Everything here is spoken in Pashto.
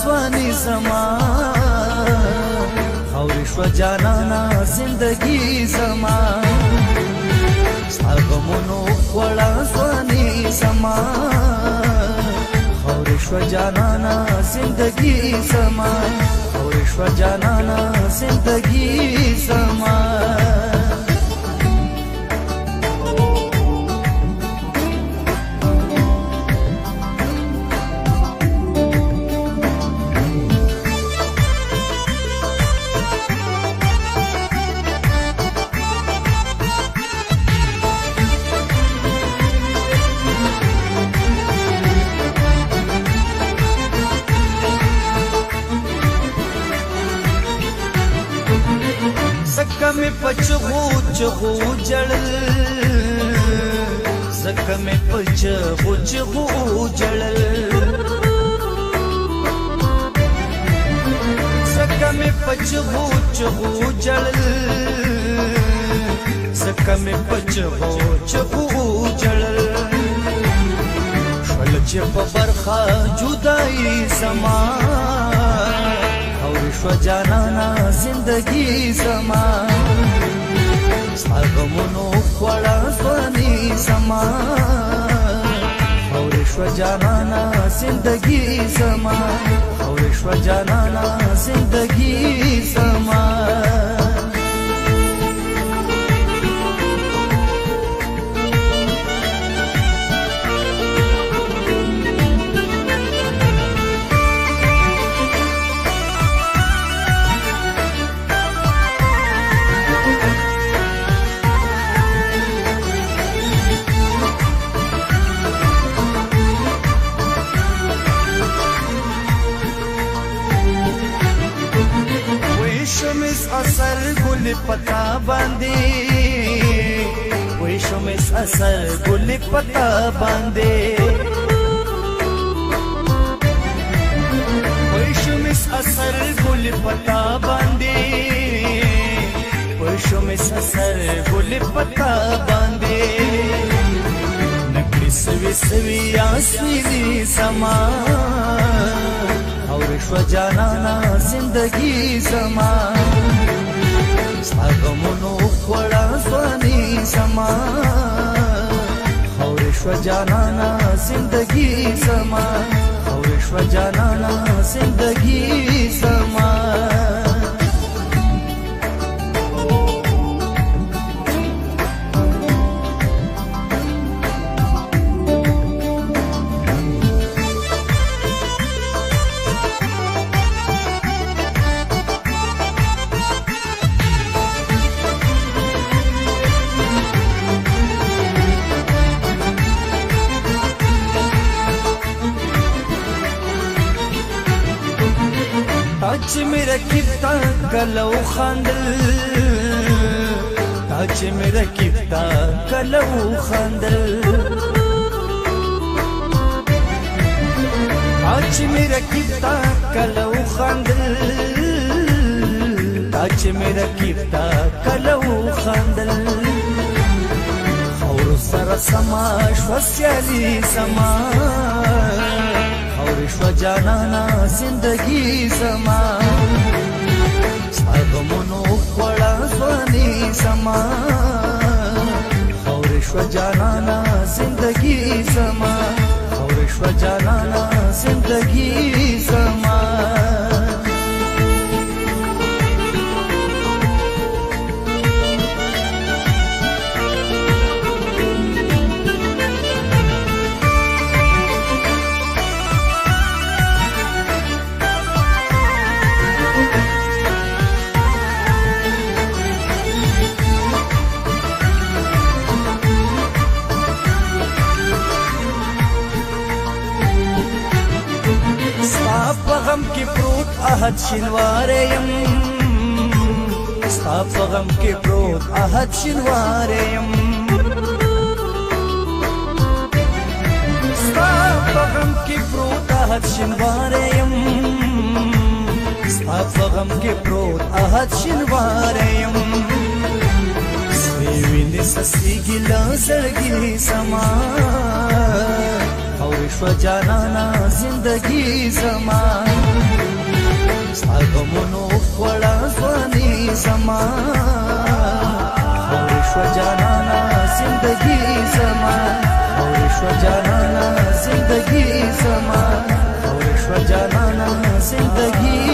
سوانی زما خورې شوه جانانه زندګي زما ستا غمونو خوړه سوانی زما خورې شوه جانانه زندګي زما خورې شوه جانانه زندګي زما زکه مې په چغو چغو جړل زکه مې په چغو چغو جړل زکه مې په چغو چغو جړل زکه مې په چغو چغو جړل شول چې په برخه جدایي زما خورې شوه جانانه زندګي زما ستا غمونو خوړه سواني زما خورې شوه جانانه زندګي زما خورې شوه جانانه زندګي زما اثر گل پتا باندې وې شمس اثر گل پتا باندې وې شمس اثر گل پتا باندې وې شمس اثر گل پتا باندې نکړې سوي سوي آسوي سما خورې شوه جانانه زندګي زما ستا غمونو خوړه سواني زما خورې شوه جانانه زندګي زما خورې شوه جانانه زندګي زما تاج میرا کفتا کلو خاندل تاج میرا کفتا کلو خاندل تاج میرا کفتا کلو خاندل تاج میرا کفتا کلو خاندل خور سر سما شوسیالی سما خورې شوه جانانه زندګي زما ستا غمونو خوړه سواني زما خورې شوه جانانه زندګي زما خورې شوه جانانه زندګي زما غم کې پروت احد شینواره يم ستا په غم کې پروت احد شینواره يم ستا په غم کې پروت احد شینواره يم ستا په غم کې پروت احد شینواره يم سوي وینې سسي ګلا سړګي سما شو جانانا زندگی زما ستا غمونو خوړه ځواني زما خورې شو جانانا زندگی زما خورې شو جانانا زندگی زما خورې شو جانانا زندگی